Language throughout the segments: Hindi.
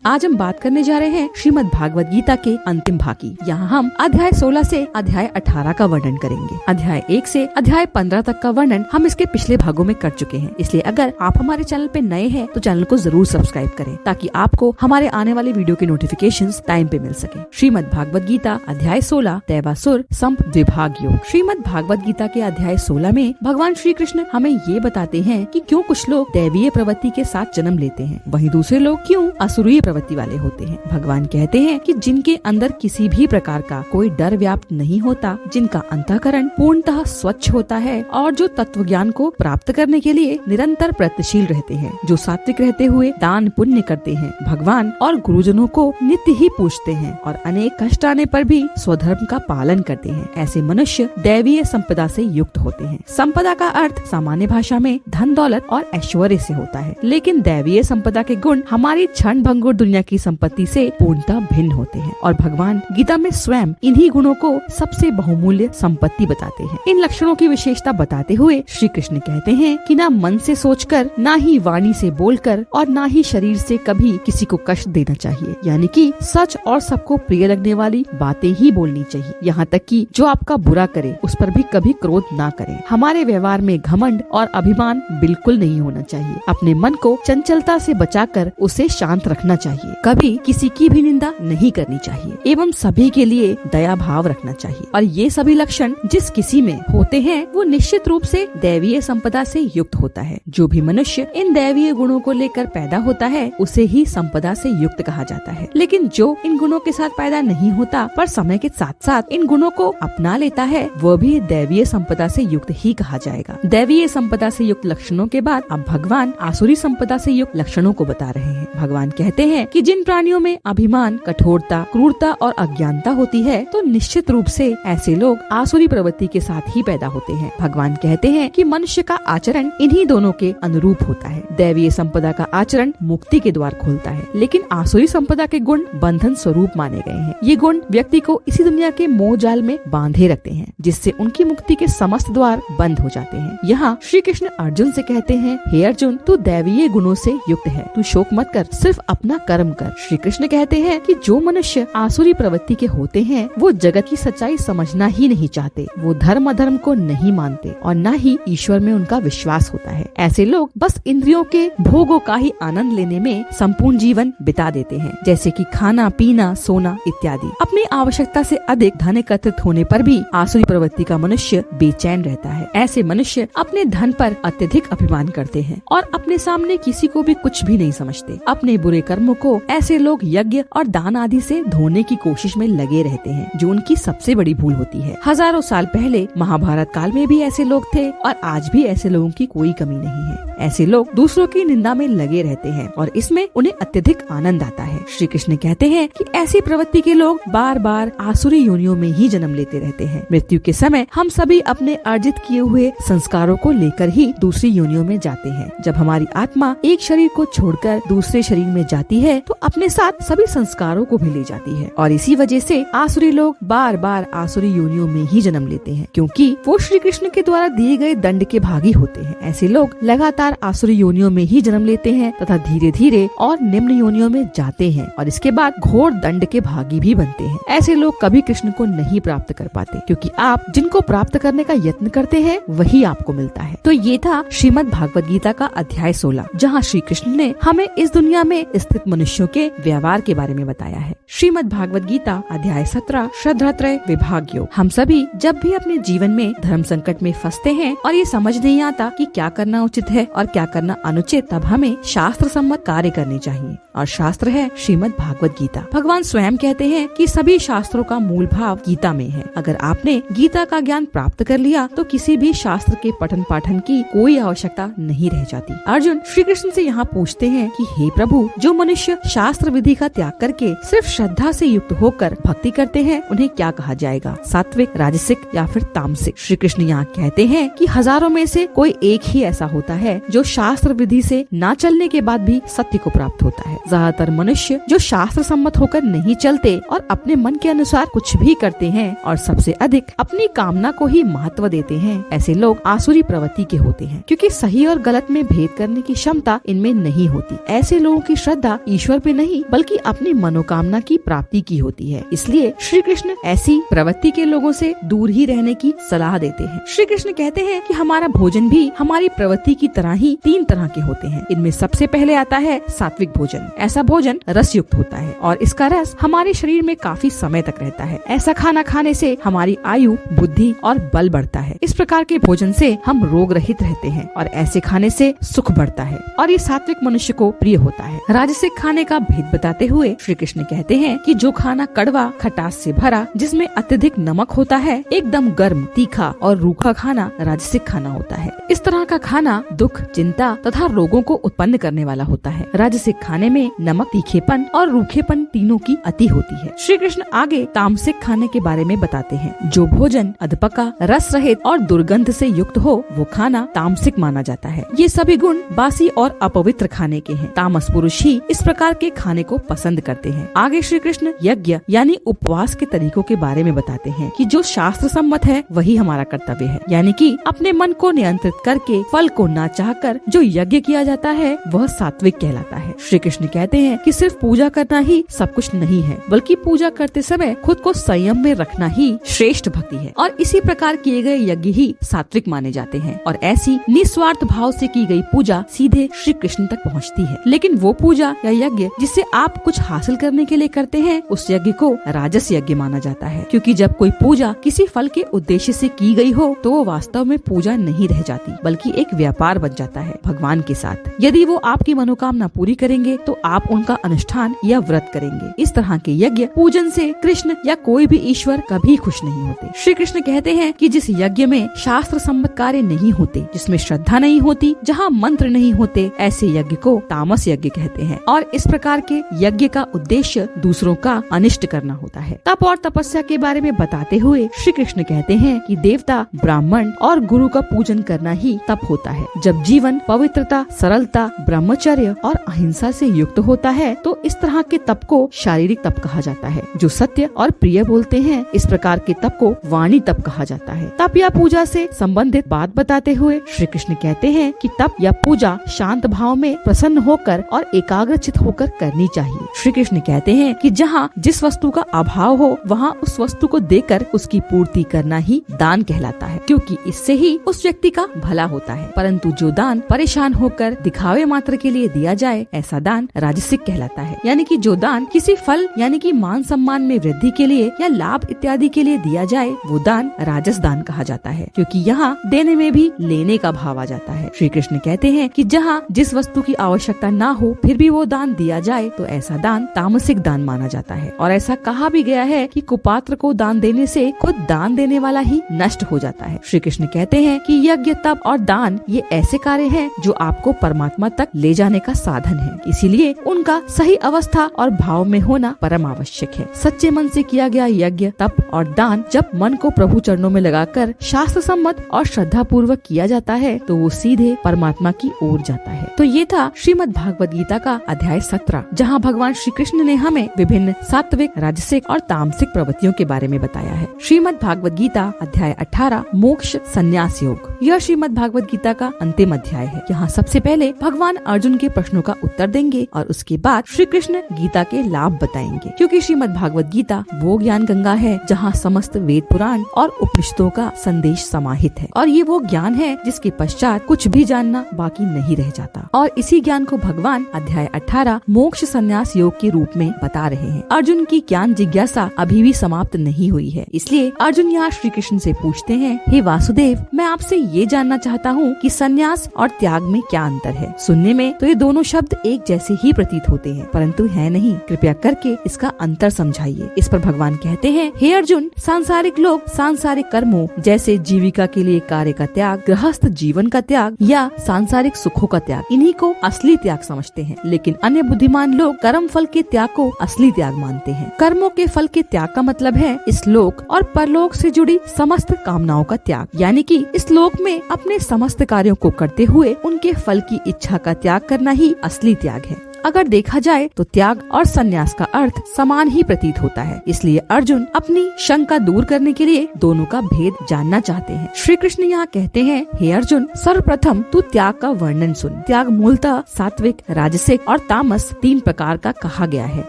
आज हम बात करने जा रहे हैं श्रीमद् भागवत गीता के अंतिम भाग की। यहाँ हम अध्याय 16 से अध्याय 18 का वर्णन करेंगे। अध्याय 1 से अध्याय 15 तक का वर्णन हम इसके पिछले भागों में कर चुके हैं, इसलिए अगर आप हमारे चैनल पे नए हैं तो चैनल को जरूर सब्सक्राइब करें ताकि आपको हमारे आने वाले वीडियो के नोटिफिकेशंस टाइम पे मिल सके। श्रीमद् भागवत गीता अध्याय 16 दैवासुर संप द्विभाग योग। श्रीमद् भागवत गीता के अध्याय 16 में भगवान श्री कृष्ण हमें ये बताते हैं कि क्यों कुछ लोग दैवीय प्रवृत्ति के साथ जन्म लेते हैं, वहीं दूसरे लोग क्यों असुरीय प्रवृत्ति वाले होते हैं। भगवान कहते हैं कि जिनके अंदर किसी भी प्रकार का कोई डर व्याप्त नहीं होता, जिनका अंतःकरण पूर्णतः स्वच्छ होता है और जो तत्व ज्ञान को प्राप्त करने के लिए निरंतर प्रयत्नशील रहते हैं, जो सात्विक रहते हुए दान पुण्य करते हैं, भगवान और गुरुजनों को नित्य ही पूजते हैं और अनेक कष्ट आने पर भी स्वधर्म का पालन करते हैं, ऐसे मनुष्य दैवीय संपदा से युक्त होते हैं। संपदा का अर्थ सामान्य भाषा में धन दौलत और ऐश्वर्य से होता है, लेकिन दैवीय संपदा के गुण हमारी क्षण भंगुर दुनिया की संपत्ति से पूर्णतः भिन्न होते हैं और भगवान गीता में स्वयं इन्हीं गुणों को सबसे बहुमूल्य संपत्ति बताते हैं। इन लक्षणों की विशेषता बताते हुए श्री कृष्ण कहते हैं कि ना मन से सोचकर, ना ही वाणी से बोलकर और ना ही शरीर से कभी किसी को कष्ट देना चाहिए, यानी कि सच और सबको प्रिय लगने वाली बातें ही बोलनी चाहिए। यहाँ तक कि जो आपका बुरा करे उस पर भी कभी क्रोध ना करें। हमारे व्यवहार में घमंड और अभिमान बिल्कुल नहीं होना चाहिए। अपने मन को चंचलता से बचाकर उसे शांत रखना चाहिए। कभी किसी की भी निंदा नहीं करनी चाहिए एवं सभी के लिए दया भाव रखना चाहिए। और ये सभी लक्षण जिस किसी में होते हैं वो निश्चित रूप से दैवीय संपदा से युक्त होता है। जो भी मनुष्य इन दैवीय गुणों को लेकर पैदा होता है उसे ही संपदा से युक्त कहा जाता है, लेकिन जो इन गुणों के साथ पैदा नहीं होता पर समय के साथ साथ इन गुणों को अपना लेता है वह भी दैवीय संपदा से युक्त ही कहा जाएगा। दैवीय संपदा से युक्त लक्षणों के बाद अब भगवान आसुरी संपदा से युक्त लक्षणों को बता रहे हैं। भगवान कहते हैं कि जिन प्राणियों में अभिमान, कठोरता, क्रूरता और अज्ञानता होती है तो निश्चित रूप से ऐसे लोग आसुरी प्रवृत्ति के साथ ही पैदा होते हैं। भगवान कहते हैं कि मनुष्य का आचरण इन्हीं दोनों के अनुरूप होता है। दैवीय संपदा का आचरण मुक्ति के द्वार खोलता है, लेकिन आसुरी संपदा के गुण बंधन स्वरूप माने गए हैं। ये गुण व्यक्ति को इसी दुनिया के मोह जाल में बांधे रखते हैं, जिससे उनकी मुक्ति के समस्त द्वार बंद हो जाते हैं। यहाँ श्री कृष्ण अर्जुन से कहते हैं, हे अर्जुन, तू दैवीय गुणों से युक्त है, तू शोक मत कर, सिर्फ अपना कर्म कर। श्री कृष्ण कहते हैं कि जो मनुष्य आसुरी प्रवृत्ति के होते हैं वो जगत की सच्चाई समझना ही नहीं चाहते, वो धर्म अधर्म को नहीं मानते और न ही ईश्वर में उनका विश्वास होता है। ऐसे लोग बस इंद्रियों के भोगों का ही आनंद लेने में संपूर्ण जीवन बिता देते हैं, जैसे कि खाना पीना सोना इत्यादि। अपनी आवश्यकता से अधिक धन एकत्रित होने पर भी आसुरी प्रवृत्ति का मनुष्य बेचैन रहता है। ऐसे मनुष्य अपने धन पर अत्यधिक अभिमान करते हैं और अपने सामने किसी को भी कुछ भी नहीं समझते। अपने बुरे कर्मों को ऐसे लोग यज्ञ और दान आदि से धोने की कोशिश में लगे रहते हैं, जो उनकी सबसे बड़ी भूल होती है। हजारों साल पहले महाभारत काल में भी ऐसे लोग थे और आज भी ऐसे लोगों की कोई कमी नहीं है। ऐसे लोग दूसरों की निंदा में लगे रहते हैं और इसमें उन्हें अत्यधिक आनंद आता है। श्री कृष्ण कहते हैं कि ऐसी प्रवृत्ति के लोग बार बार आसुरी योनियों में ही जन्म लेते रहते हैं। मृत्यु के समय हम सभी अपने अर्जित किए हुए संस्कारों को लेकर ही दूसरी योनियों में जाते हैं। जब हमारी आत्मा एक शरीर को छोड़कर दूसरे शरीर में जाती है तो अपने साथ सभी संस्कारों को भी ले जाती है और इसी वजह से आसुरी लोग बार बार आसुरी योनियों में ही जन्म लेते हैं, क्योंकि वो श्री कृष्ण के द्वारा दिए गए दंड के भागी होते हैं। ऐसे लोग लगातार आसुरी योनियों में ही जन्म लेते हैं तथा धीरे धीरे और निम्न योनियों में जाते हैं और इसके बाद घोर दंड के भागी भी बनते हैं। ऐसे लोग कभी कृष्ण को नहीं प्राप्त कर पाते, क्योंकि आप जिनको प्राप्त करने का यत्न करते हैं वही आपको मिलता है। तो ये था श्रीमद् भागवत गीता का अध्याय 16, जहाँ श्री कृष्ण ने हमें इस दुनिया में स्थित मनुष्यों के व्यवहार के बारे में बताया है। श्रीमद् भागवत गीता अध्याय 17 श्रद्धात्रय विभाग योग। हम सभी जब भी अपने जीवन में धर्म संकट में फंसते हैं और ये समझ नहीं आता कि क्या करना उचित है और क्या करना अनुचित, तब हमें शास्त्र सम्मत कार्य करने चाहिए और शास्त्र है श्रीमद् भागवत गीता। भगवान स्वयं कहते हैं कि सभी शास्त्रों का मूल भाव गीता में है। अगर आपने गीता का ज्ञान प्राप्त कर लिया तो किसी भी शास्त्र के पठन पाठन की कोई आवश्यकता नहीं रह जाती। अर्जुन श्री कृष्ण से यहाँ पूछते हैं कि हे प्रभु, जो मनुष्य शास्त्र विधि का त्याग करके सिर्फ श्रद्धा से युक्त होकर भक्ति करते हैं उन्हें क्या कहा जाएगा, सात्विक, राजसिक या फिर तामसिक? श्री कृष्ण यहाँ कहते हैं कि हजारों में से कोई एक ही ऐसा होता है जो शास्त्र विधि से ना चलने के बाद भी सत्य को प्राप्त होता है। ज्यादातर मनुष्य जो शास्त्र सम्मत होकर नहीं चलते और अपने मन के अनुसार कुछ भी करते हैं और सबसे अधिक अपनी कामना को ही महत्व देते हैं, ऐसे लोग आसुरी प्रवृत्ति के होते हैं, क्योंकि सही और गलत में भेद करने की क्षमता इनमें नहीं होती। ऐसे लोगों की श्रद्धा ईश्वर पे नहीं बल्कि अपनी मनोकामना की प्राप्ति की होती है। इसलिए श्री कृष्ण ऐसी प्रवृत्ति के लोगों से दूर ही रहने की सलाह देते हैं। श्री कृष्ण कहते हैं कि हमारा भोजन भी हमारी प्रवृत्ति की तरह ही 3 तरह के होते हैं। इनमें सबसे पहले आता है सात्विक भोजन। ऐसा भोजन रस युक्त होता है और इसका रस हमारे शरीर में काफी समय तक रहता है। ऐसा खाना खाने से हमारी आयु, बुद्धि और बल बढ़ता है। इस प्रकार के भोजन से हम रोग रहित रहते हैं और ऐसे खाने से सुख बढ़ता है और ये सात्विक मनुष्य को प्रिय होता है। राजसिक खाने का भेद बताते हुए श्री कृष्ण कहते हैं कि जो खाना कड़वा, खटास से भरा, जिसमें अत्यधिक नमक होता है, एकदम गर्म, तीखा और रूखा खाना राजसिक खाना होता है। इस तरह का खाना दुख, चिंता तथा रोगों को उत्पन्न करने वाला होता है। राजसिक खाने में नमक, तीखेपन और रूखेपन तीनों की अति होती है। श्री कृष्ण आगे तामसिक खाने के बारे में बताते हैं। जो भोजन अधपका, रस रहित और दुर्गंध से युक्त हो वो खाना तामसिक माना जाता है। ये सभी गुण बासी और अपवित्र खाने के हैं। तामस पुरुष ही इस प्रकार के खाने को पसंद करते हैं। आगे श्री कृष्ण यज्ञ यानी उपवास के तरीकों के बारे में बताते हैं कि जो शास्त्र सम्मत है वही हमारा कर्तव्य है, यानी कि अपने मन को नियंत्रित करके फल को ना चाहकर जो यज्ञ किया जाता है वह सात्विक कहलाता है। श्री कृष्ण कहते हैं कि सिर्फ पूजा करना ही सब कुछ नहीं है, बल्कि पूजा करते समय खुद को संयम में रखना ही श्रेष्ठ भक्ति है और इसी प्रकार किए गए यज्ञ ही सात्विक माने जाते हैं। और ऐसी निस्वार्थ भाव से की गई पूजा सीधे श्री कृष्ण तक पहुंचती है। लेकिन वो पूजा या यज्ञ जिसे आप कुछ हासिल करने के लिए करते हैं, उस यज्ञ को राजस यज्ञ माना जाता है, क्योंकि जब कोई पूजा किसी फल के उद्देश्य से की गई हो तो वो वास्तव में पूजा नहीं रह जाती, बल्कि एक व्यापार बन जाता है भगवान के साथ। यदि वो आपकी मनोकामना पूरी करेंगे तो आप उनका अनुष्ठान या व्रत करेंगे। इस तरह के यज्ञ पूजन से कृष्ण या कोई भी ईश्वर कभी खुश नहीं होते। श्री कृष्ण कहते हैं कि जिस यज्ञ में शास्त्र सम्मत कार्य नहीं होते, जिसमें श्रद्धा नहीं होती, जहाँ मंत्र नहीं होते, ऐसे यज्ञ को तामस यज्ञ कहते हैं। और इस प्रकार के यज्ञ का उद्देश्य दूसरों का अनिष्ट करना होता है। तप और तपस्या के बारे में बताते हुए श्री कृष्ण कहते हैं कि देवता, ब्राह्मण और गुरु का पूजन करना ही तप होता है। जब जीवन पवित्रता, सरलता, ब्रह्मचर्य और अहिंसा से युक्त होता है तो इस तरह के तप को शारीरिक तप कहा जाता है। जो सत्य और प्रिय बोलते हैं, इस प्रकार के तप को वाणी तप कहा जाता है। तप या पूजा से संबंधित बात बताते हुए श्री कृष्ण कहते हैं कि तप या पूजा शांत भाव में प्रसन्न होकर और एकाग्रचित होकर करनी चाहिए। श्री कृष्ण कहते हैं कि जहाँ जिस वस्तु का अभाव हो वहाँ उस वस्तु को देकर उसकी पूर्ति करना ही दान कहलाता है, क्योंकि इससे ही उस व्यक्ति का भला होता है। परंतु जो दान परेशान होकर दिखावे मात्र के लिए दिया जाए, ऐसा दान राजसिक कहलाता है। यानी कि जो दान किसी फल यानी कि मान सम्मान में वृद्धि के लिए या लाभ इत्यादि के लिए दिया जाए, वो दान राजस दान कहा जाता है, क्योंकि यहाँ देने में भी लेने का भाव आ जाता है। श्री कृष्ण कहते हैं कि जहाँ जिस वस्तु की आवश्यकता ना हो फिर भी वो दान दिया जाए तो ऐसा दान तामसिक दान माना जाता है। और ऐसा कहा भी गया है कि कुपात्र को दान देने से खुद दान देने वाला ही नष्ट हो जाता है। श्री कृष्ण कहते हैं कि यज्ञ, तप और दान ये ऐसे कार्य हैं जो आपको परमात्मा तक ले जाने का साधन है, इसीलिए उनका सही अवस्था और भाव में होना परम आवश्यक है। सच्चे मन से किया गया यज्ञ, तप और दान जब मन को प्रभु चरणों में लगाकर शास्त्र सम्मत और श्रद्धा पूर्वक किया जाता है तो वो सीधे परमात्मा की ओर जाता है। तो ये था श्रीमद् भागवत गीता का अध्याय 17, जहाँ भगवान श्री कृष्ण ने हमें विभिन्न सात्विक, राजसिक और तामसिक प्रवृत्तियों के बारे में बताया है। श्रीमद् भागवत गीता अध्याय 18 मोक्ष संन्यास योग, यह श्रीमद् भागवत गीता का अंतिम अध्याय है। यहाँ सबसे पहले भगवान अर्जुन के प्रश्नों का उत्तर देंगे और उसके बाद श्री कृष्ण गीता के लाभ बताएंगे, क्योंकि श्रीमद् भागवत गीता वो ज्ञान गंगा है जहाँ समस्त वेद पुराण और उपनिषदों का संदेश समाहित है और ये वो ज्ञान है जिसके पश्चात कुछ भी जानना बाकी नहीं रह जाता। और इसी ज्ञान को भगवान अध्याय 18 मोक्ष संन्यास योग के रूप में बता रहे हैं। अर्जुन की ज्ञान जिज्ञासा अभी भी समाप्त नहीं हुई है, इसलिए अर्जुन यहाँ श्री कृष्ण से पूछते हैं, हे वासुदेव, मैं आपसे ये जानना चाहता हूँ कि संन्यास और त्याग में क्या अंतर है। सुनने में तो ये दोनों शब्द एक जैसे ही प्रतीत होते हैं, परंतु है नहीं। कृपया करके इसका अंतर समझाइए। इस पर भगवान कहते हैं, हे अर्जुन, सांसारिक लोग सांसारिक कर्मों जैसे जीविका के लिए कार्य का त्याग, गृहस्थ जीवन का त्याग या सांसारिक सुखों का त्याग, इन्हीं को असली त्याग समझते हैं, लेकिन अन्य बुद्धिमान लोग कर्म फल के त्याग को असली त्याग मानते हैं। कर्मों के फल के त्याग का मतलब है इस लोक और परलोक से जुड़ी समस्त कामनाओं का त्याग, यानी कि इस लोक में अपने समस्त कार्यों को करते हुए उनके फल की इच्छा का त्याग करना ही असली त्याग है। अगर देखा जाए तो त्याग और संन्यास का अर्थ समान ही प्रतीत होता है। इसलिए अर्जुन अपनी शंका दूर करने के लिए दोनों का भेद जानना चाहते हैं। श्री कृष्ण यहाँ कहते हैं, हे अर्जुन, सर्वप्रथम तू त्याग का वर्णन सुन। त्याग मूलतः सात्विक, राजसिक और तामस 3 प्रकार का कहा गया है।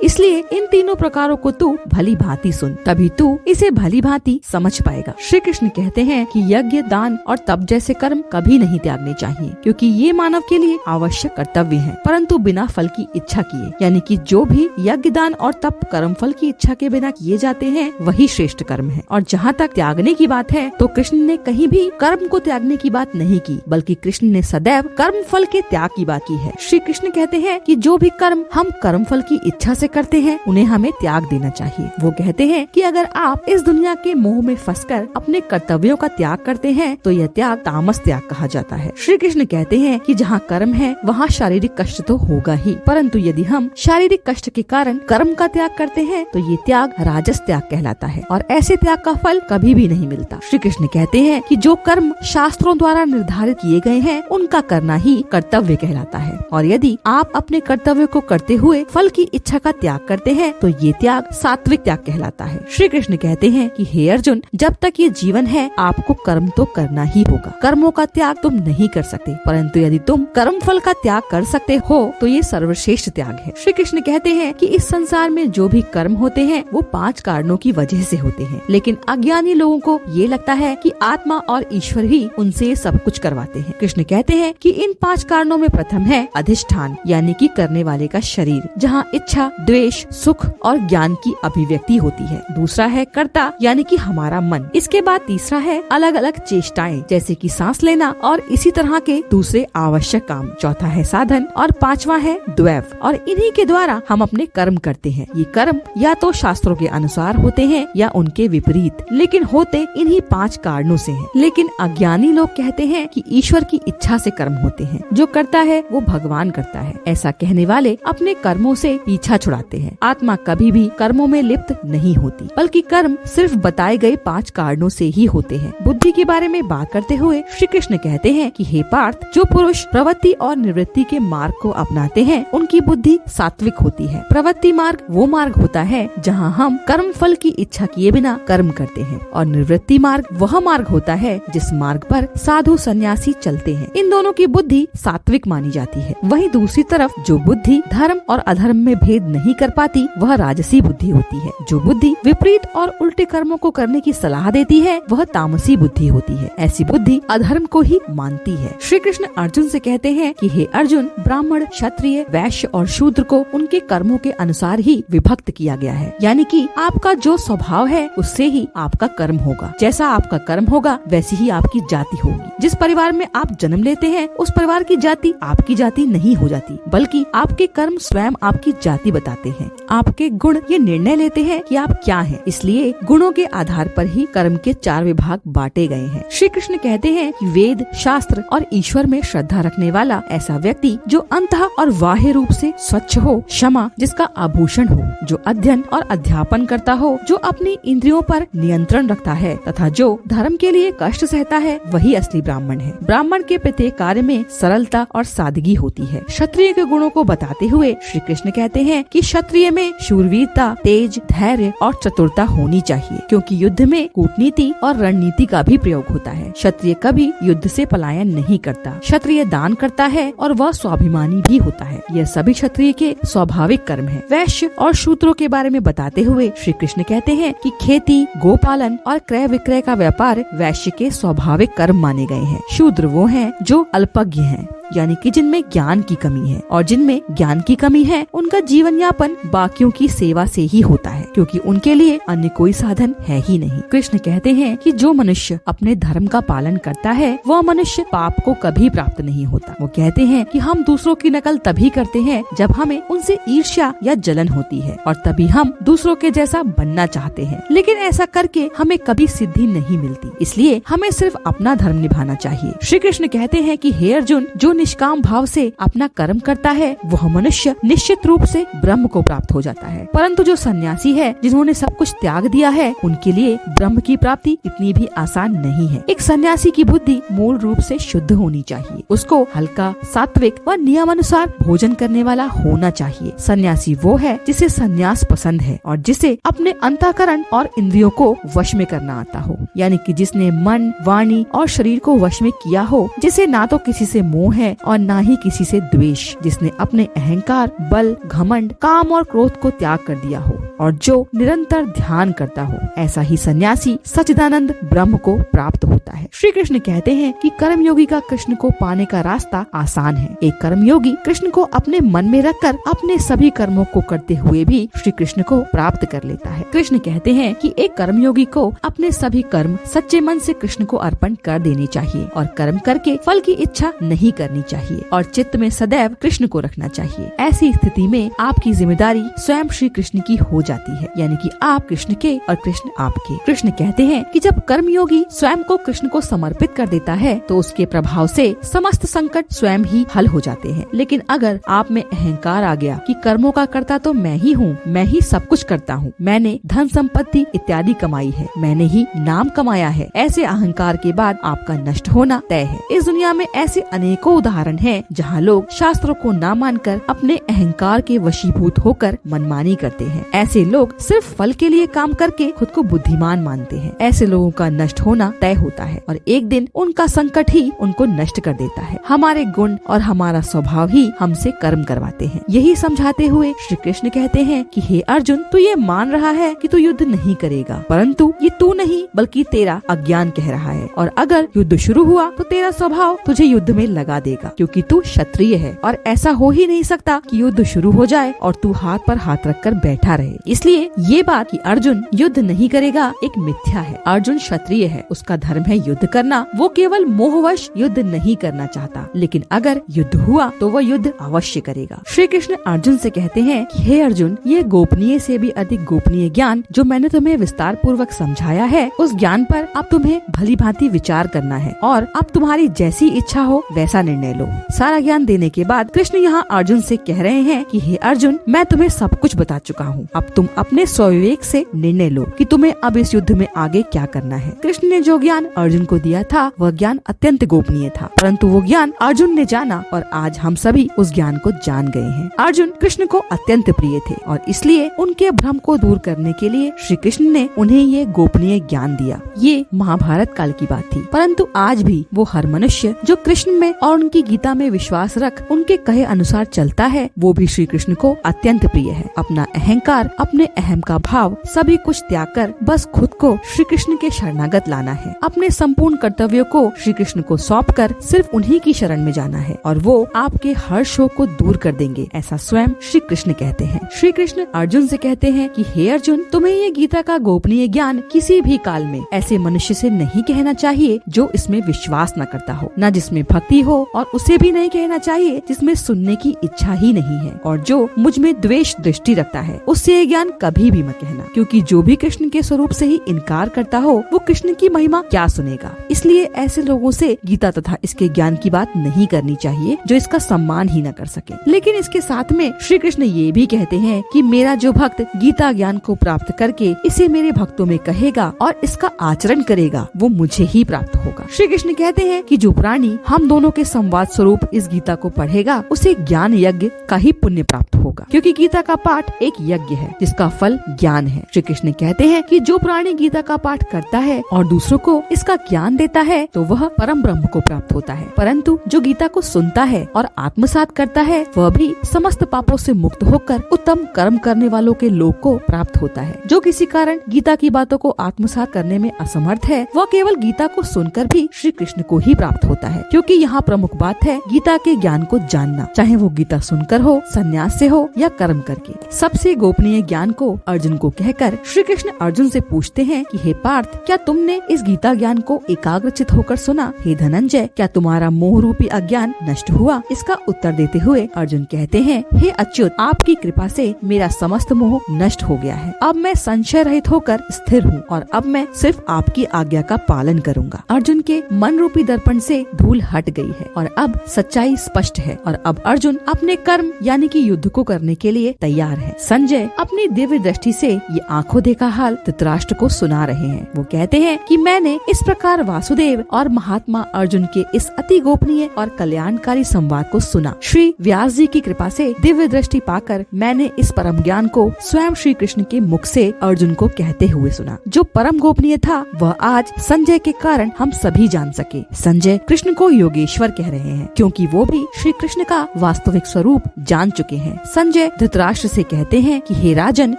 इसलिए इन तीनों प्रकारों को तू भली भांति सुन, तभी तू इसे भली भांति समझ पाएगा। श्री कृष्ण कहते हैं कि यज्ञ, दान और तप जैसे कर्म कभी नहीं त्यागने चाहिए, क्योंकि ये मानव के लिए आवश्यक कर्तव्य हैं, परंतु बिना फल की इच्छा किए। यानी कि जो भी यज्ञ, दान और तप कर्म फल की इच्छा के बिना किए जाते हैं वही श्रेष्ठ कर्म है। और जहाँ तक त्यागने की बात है तो कृष्ण ने कहीं भी कर्म को त्यागने की बात नहीं की, बल्कि कृष्ण ने सदैव कर्म फल के त्याग की बात की है। श्री कृष्ण कहते हैं कि जो भी कर्म हम कर्म फल की इच्छा से करते हैं उन्हें हमें त्याग देना चाहिए। वो कहते हैं कि अगर आप इस दुनिया के मोह में फंसकर अपने कर्तव्यों का त्याग करते हैं तो यह त्याग तामस त्याग कहा जाता है। श्री कृष्ण कहते हैं कि जहाँ कर्म है वहाँ शारीरिक कष्ट तो होगा ही, परंतु यदि हम शारीरिक कष्ट के कारण कर्म का त्याग करते हैं तो ये त्याग राजस त्याग कहलाता है और ऐसे त्याग का फल कभी भी नहीं मिलता। श्री कृष्ण कहते हैं कि जो कर्म शास्त्रों द्वारा निर्धारित किए गए हैं उनका करना ही कर्तव्य कहलाता है, और यदि आप अपने कर्तव्य को करते हुए फल की इच्छा का त्याग करते हैं तो ये त्याग सात्विक त्याग कहलाता है। श्री कृष्ण कहते हैं कि हे अर्जुन, जब तक ये जीवन है आपको कर्म तो करना ही होगा। कर्मों का त्याग तुम नहीं कर सकते, परंतु यदि तुम कर्म फल का त्याग कर सकते हो तो ये सर्वश्रेष्ठ त्याग है। श्री कृष्ण कहते हैं कि इस संसार में जो भी कर्म होते हैं वो 5 कारणों की वजह से होते हैं, लेकिन अज्ञानी लोगों को ये लगता है कि आत्मा और ईश्वर ही उनसे सब कुछ करवाते हैं। कृष्ण कहते हैं कि इन 5 कारणों में प्रथम है अधिष्ठान, यानी कि करने वाले का शरीर, जहाँ इच्छा, द्वेष, सुख और ज्ञान की अभिव्यक्ति होती है। दूसरा है कर्ता, यानी कि हमारा मन। इसके बाद तीसरा है अलग अलग चेष्टाएं, जैसे कि सांस लेना और इसी तरह के दूसरे आवश्यक काम। चौथा है साधन और 5वां है द्वैव, और इन्हीं के द्वारा हम अपने कर्म करते हैं। ये कर्म या तो शास्त्रों के अनुसार होते हैं या उनके विपरीत, लेकिन होते इन्हीं 5 कारणों से हैं। लेकिन अज्ञानी लोग कहते हैं कि ईश्वर की इच्छा से कर्म होते हैं, जो करता है वो भगवान करता है। ऐसा कहने वाले अपने कर्मों से पीछा छुड़ाते हैं। आत्मा कभी भी कर्मों में लिप्त नहीं होती, बल्कि कर्म सिर्फ बताए गए 5 कारणों से ही होते हैं। बुद्धि के बारे में बात करते हुए श्री कृष्ण कहते हैं कि हे पार्थ, जो पुरुष प्रवृत्ति और निवृत्ति के मार्ग को अपनाते हैं उनकी बुद्धि सात्विक होती है। प्रवृत्ति मार्ग वो मार्ग होता है जहाँ हम कर्म फल की इच्छा किए बिना कर्म करते हैं, और निवृत्ति मार्ग वह मार्ग होता है जिस मार्ग पर साधु सन्यासी चलते हैं। इन दोनों की बुद्धि सात्विक मानी जाती है। वहीं दूसरी तरफ जो बुद्धि धर्म और अधर्म में भेद नहीं कर पाती वह राजसी बुद्धि होती है। जो बुद्धि विपरीत और उल्टे कर्मों को करने की सलाह देती है वह तामसी बुद्धि होती है। ऐसी बुद्धि अधर्म को ही मानती है। श्री कृष्ण अर्जुन से कहते हैं कि हे अर्जुन, ब्राह्मण, क्षत्रिय, वैश्य और शूद्र को उनके कर्मों के अनुसार ही विभक्त किया गया है, यानी कि आपका जो स्वभाव है उससे ही आपका कर्म होगा। जैसा आपका कर्म होगा वैसी ही आपकी जाति होगी। जिस परिवार में आप जन्म लेते हैं उस परिवार की जाति आपकी जाति नहीं हो जाती, बल्कि आपके कर्म स्वयं आपकी जाति बताते हैं। आपके गुण ये निर्णय लेते हैं कि आप क्या हैं। इसलिए गुणों के आधार पर ही कर्म के 4 विभाग बांटे गए हैं। श्री कृष्ण कहते हैं कि वेद, शास्त्र और ईश्वर में श्रद्धा रखने वाला ऐसा व्यक्ति जो अंतः और बाह्य रूप से स्वच्छ हो, क्षमा जिसका आभूषण हो, जो अध्ययन और अध्यापन करता हो, जो अपनी इंद्रियों पर नियंत्रण रखता है तथा जो धर्म के लिए कष्ट सहता है, वही असली ब्राह्मण है। ब्राह्मण के प्रत्येक कार्य में सरलता और सादगी होती है। क्षत्रिय के गुणों को बताते हुए श्री कृष्ण कहते हैं कि क्षत्रिय में शूरवीरता, तेज, धैर्य और चतुरता होनी चाहिए, क्योंकि युद्ध में कूटनीति और रणनीति का भी प्रयोग होता है। क्षत्रिय कभी युद्ध से पलायन नहीं करता। क्षत्रिय दान करता है और वह स्वाभिमानी भी होता है। यह सभी क्षत्रिय के स्वाभाविक कर्म है। वैश्य और शूद्रों के बारे में बताते हुए श्री कृष्ण कहते हैं कि खेती, गोपालन और क्रय विक्रय का व्यापार वैश्य के स्वाभाविक कर्म माने गए हैं। शूद्र वो हैं जो अल्पज्ञ हैं, यानी कि जिनमें ज्ञान की कमी है, और जिनमें ज्ञान की कमी है उनका जीवन यापन बाकियों की सेवा से ही होता है, क्योंकि उनके लिए अन्य कोई साधन है ही नहीं। कृष्ण कहते हैं कि जो मनुष्य अपने धर्म का पालन करता है वह मनुष्य पाप को कभी प्राप्त नहीं होता। वो कहते हैं कि हम दूसरों की नकल तभी करते हैं जब हमें उनसे ईर्ष्या या जलन होती है, और तभी हम दूसरों के जैसा बनना चाहते हैं, लेकिन ऐसा करके हमें कभी सिद्धि नहीं मिलती। इसलिए हमें सिर्फ अपना धर्म निभाना चाहिए। श्री कृष्ण कहते हैं कि हे अर्जुन, जो निष्काम भाव से अपना कर्म करता है वह मनुष्य निश्चित रूप से ब्रह्म को प्राप्त हो जाता है। परंतु जो सन्यासी है जिन्होंने सब कुछ त्याग दिया है उनके लिए ब्रह्म की प्राप्ति इतनी भी आसान नहीं है। एक सन्यासी की बुद्धि मूल रूप से शुद्ध होनी चाहिए। उसको हल्का, सात्विक व नियमानुसार भोजन करने वाला होना चाहिए। सन्यासी वो है जिसे सन्यास पसंद है और जिसे अपने अंतःकरण और इंद्रियों को वश में करना आता हो, यानी कि जिसने मन, वाणी और शरीर को वश में किया हो, जिसे ना तो किसी से मोह है और ना ही किसी से द्वेष, जिसने अपने अहंकार, बल, घमंड, काम और क्रोध को त्याग कर दिया हो और जो निरंतर ध्यान करता हो, ऐसा ही सन्यासी सच्चिदानंद ब्रह्म को प्राप्त होता है। श्री कृष्ण कहते हैं कि कर्मयोगी का कृष्ण को पाने का रास्ता आसान है। एक कर्मयोगी कृष्ण को अपने मन में रखकर अपने सभी कर्मों को करते हुए भी श्री कृष्ण को प्राप्त कर लेता है। कृष्ण कहते हैं कि एक कर्मयोगी को अपने सभी कर्म सच्चे मन से कृष्ण को अर्पण कर देनी चाहिए और कर्म करके फल की इच्छा नहीं करनी चाहिए और चित्त में सदैव कृष्ण को रखना चाहिए। ऐसी स्थिति में आपकी जिम्मेदारी स्वयं श्री कृष्ण की हो जाती है, यानी कि आप कृष्ण के और कृष्ण आपके। कृष्ण कहते हैं कि जब कर्मयोगी स्वयं को कृष्ण को समर्पित कर देता है तो उसके प्रभाव से समस्त संकट स्वयं ही हल हो जाते हैं। लेकिन अगर आप में अहंकार आ गया कि कर्मों का कर्ता तो मैं ही हूँ, मैं ही सब कुछ करता हूँ, मैंने धन संपत्ति इत्यादि कमाई है, मैंने ही नाम कमाया है, ऐसे अहंकार के बाद आपका नष्ट होना तय है। इस दुनिया में ऐसे अनेकों उदाहरण हैं जहाँ लोग शास्त्रों को न मानकर अपने अहंकार के वशीभूत होकर मनमानी करते हैं। ऐसे लोग सिर्फ फल के लिए काम करके खुद को बुद्धिमान मानते हैं। ऐसे लोगों का नष्ट होना तय होता है और एक दिन उनका संकट ही उनको नष्ट कर देता है। हमारे गुण और हमारा स्वभाव ही हमसे कर्म करवाते हैं। यही समझाते हुए श्री कृष्ण कहते हैं कि हे अर्जुन, तू ये मान रहा है कि तू युद्ध नहीं करेगा, परंतु ये तू नहीं बल्कि तेरा अज्ञान कह रहा है और अगर युद्ध शुरू हुआ तो तेरा स्वभाव तुझे युद्ध में लगा देगा, क्योंकि तू क्षत्रिय है और ऐसा हो ही नहीं सकता कि युद्ध शुरू हो जाए और तू हाथ पर हाथ रखकर बैठा रहे। इसलिए ये बात कि अर्जुन युद्ध नहीं करेगा एक मिथ्या है। अर्जुन क्षत्रिय है, उसका धर्म है युद्ध करना। वो केवल मोहवश युद्ध नहीं करना चाहता, लेकिन अगर युद्ध हुआ तो वह युद्ध अवश्य करेगा। श्री कृष्ण अर्जुन से कहते हैं कि हे अर्जुन, ये गोपनीय से भी अधिक गोपनीय ज्ञान जो मैंने तुम्हें विस्तार पूर्वक समझाया है, उस ज्ञान पर अब तुम्हें भली भांति विचार करना है और अब तुम्हारी जैसी इच्छा हो वैसा निर्णय लो। सारा ज्ञान देने के बाद कृष्ण यहाँ अर्जुन से कह रहे हैं कि हे अर्जुन, मैं तुम्हें सब कुछ बता चुका हूँ, अब तुम अपने स्वविवेक से निर्णय लो कि तुम्हें अब इस युद्ध में आगे क्या करना है। कृष्ण ने जो ज्ञान अर्जुन को दिया था वह ज्ञान अत्यंत गोपनीय था, परंतु वो ज्ञान अर्जुन ने जाना और आज हम सभी उस ज्ञान को जान गए हैं। अर्जुन कृष्ण को अत्यंत प्रिय थे और इसलिए उनके भ्रम को दूर करने के लिए श्री कृष्ण ने उन्हें ये गोपनीय ज्ञान दिया। ये महाभारत काल की बात थी, परंतु आज भी वो हर मनुष्य जो कृष्ण में और उनकी गीता में विश्वास रख उनके कहे अनुसार चलता है, वो भी श्री कृष्ण को अत्यंत प्रिय है। अपना अहंकार, अपने अहम का भाव सभी कुछ त्याग कर बस खुद को श्री कृष्ण के शरणागत लाना है। अपने संपूर्ण कर्तव्यों को श्री कृष्ण को सौंप कर सिर्फ उन्हीं की शरण में जाना है और वो आपके हर शोक को दूर कर देंगे, ऐसा स्वयं श्री कृष्ण कहते हैं। श्री कृष्ण अर्जुन से कहते हैं कि हे अर्जुन, तुम्हें ये गीता का गोपनीय ज्ञान किसी भी काल में ऐसे मनुष्य से नहीं कहना चाहिए जो इसमें विश्वास न करता हो, न जिसमें भक्ति हो, और उसे भी नहीं कहना चाहिए जिसमें सुनने की इच्छा ही नहीं है और जो मुझ में द्वेष दृष्टि रखता है, उससे ये ज्ञान कभी भी मत कहना, क्योंकि जो भी कृष्ण के स्वरूप से ही इनकार करता हो वो कृष्ण की महिमा क्या सुनेगा। इसलिए ऐसे लोगों से गीता तथा इसके ज्ञान की बात नहीं करनी चाहिए जो इसका सम्मान ही न कर सके। लेकिन इसके साथ में श्री कृष्ण ये भी कहते हैं कि मेरा जो भक्त गीता ज्ञान को प्राप्त करके इसे मेरे भक्तों में कहेगा और इसका आचरण करेगा वो मुझे ही प्राप्त होगा। श्री कृष्ण कहते हैं कि जो प्राणी हम दोनों के संवाद स्वरूप इस गीता को पढ़ेगा उसे ज्ञान यज्ञ का ही पुण्य प्राप्त होगा, क्योंकि गीता का पाठ एक यज्ञ है जिसका फल ज्ञान है। श्री कृष्ण कहते हैं कि जो प्राणी गीता का पाठ करता है और दूसरों को इसका ज्ञान देता है तो वह परम ब्रह्म को प्राप्त होता है, परंतु जो गीता को सुनता है और आत्मसात करता है वह भी समस्त पापों से मुक्त होकर उत्तम कर्म करने वालों के लोक को प्राप्त होता है। जो किसी कारण गीता की बातों को आत्मसात करने में असमर्थ है वह केवल गीता को सुनकर भी श्री कृष्ण को ही प्राप्त होता है, क्योंकि यहाँ प्रमुख बात है गीता के ज्ञान को जानना, चाहे वो गीता सुनकर हो, संन्यास से हो या कर्म करके। सबसे गोपनीय ज्ञान को अर्जुन को कहकर श्री कृष्ण अर्जुन से पूछते हैं कि हे पार्थ, क्या तुमने इस गीता ज्ञान को एकाग्रचित होकर सुना? हे धनंजय, क्या तुम्हारा मोह रूपी अज्ञान नष्ट हुआ? इसका उत्तर देते हुए अर्जुन कहते हैं, हे अच्युत, आपकी कृपा से मेरा समस्त मोह नष्ट हो गया है। अब मैं संशय रहित होकर स्थिर हूँ और अब मैं सिर्फ आपकी आज्ञा का पालन करूँगा। अर्जुन के मन रूपी दर्पण से धूल हट गई है और अब सच्चाई स्पष्ट है और अब अर्जुन अपने कर्म यानी कि युद्ध को करने के लिए तैयार है। संजय अपनी दिव्य दृष्टि से ये आंखों देखा हाल धृतराष्ट्र को सुना रहे हैं। वो कहते हैं कि मैंने इस प्रकार वासुदेव और महात्मा अर्जुन के इस अति गोपनीय और कल्याणकारी संवाद को सुना। श्री व्यास जी की कृपा से दिव्य दृष्टि पाकर मैंने इस परम ज्ञान को स्वयं श्री कृष्ण के मुख से अर्जुन को कहते हुए सुना। जो परम गोपनीय था वह आज संजय के कारण हम सभी जान सके। संजय कृष्ण को योगेश्वर कह रहे हैं क्योंकि वो भी श्री कृष्ण का वास्तविक स्वरूप जान चुके हैं। संजय धृतराष्ट्र से कहते हैं कि हे राजन,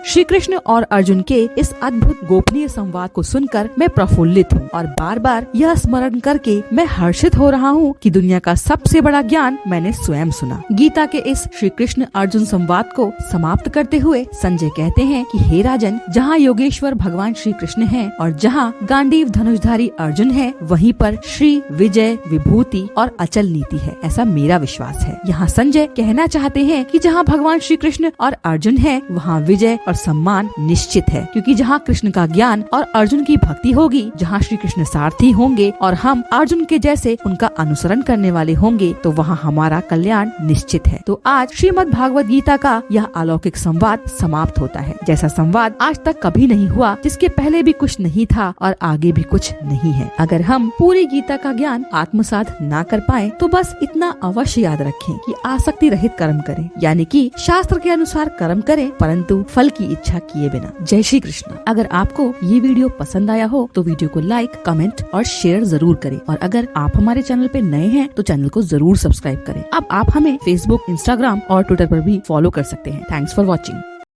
श्री कृष्ण और अर्जुन के इस अद्भुत गोपनीय संवाद को सुनकर मैं प्रफुल्लित हूँ और बार बार यह स्मरण करके मैं हर्षित हो रहा हूँ कि दुनिया का सबसे बड़ा ज्ञान मैंने स्वयं सुना। गीता के इस श्री कृष्ण अर्जुन संवाद को समाप्त करते हुए संजय कहते हैं कि हे राजन, जहाँ योगेश्वर भगवान श्री कृष्ण हैं और जहाँ गांडीव धनुषधारी अर्जुन है, वहीं पर श्री विजय विभूति और अचल नीति है, ऐसा मेरा विश्वास है। यहाँ संजय कहना चाहते हैं कि जहाँ भगवान श्री कृष्ण और अर्जुन है वहाँ विजय और सम्मान निश्चित है, क्योंकि जहाँ कृष्ण का ज्ञान और अर्जुन की भक्ति होगी, जहाँ श्री कृष्ण सारथी होंगे और हम अर्जुन के जैसे उनका अनुसरण करने वाले होंगे, तो वहाँ हमारा कल्याण निश्चित है। तो आज श्रीमद् भागवत गीता का यह अलौकिक संवाद समाप्त होता है। जैसा संवाद आज तक कभी नहीं हुआ, जिसके पहले भी कुछ नहीं था और आगे भी कुछ नहीं है। अगर हम पूरी गीता का ज्ञान आत्मसात ना कर पाए तो बस इतना अवश्य याद रखें कि आसक्ति रहित कर्म करें, यानी कि शास्त्र के अनुसार कर्म करें परंतु फल की इच्छा किए बिना। जय श्री कृष्ण। अगर आपको ये वीडियो पसंद आया हो तो वीडियो को लाइक, कमेंट और शेयर जरूर करें और अगर आप हमारे चैनल पे नए हैं तो चैनल को जरूर सब्सक्राइब करें। अब आप हमें फेसबुक, इंस्टाग्राम और ट्विटर पर भी फॉलो कर सकते हैं। Thanks for watching.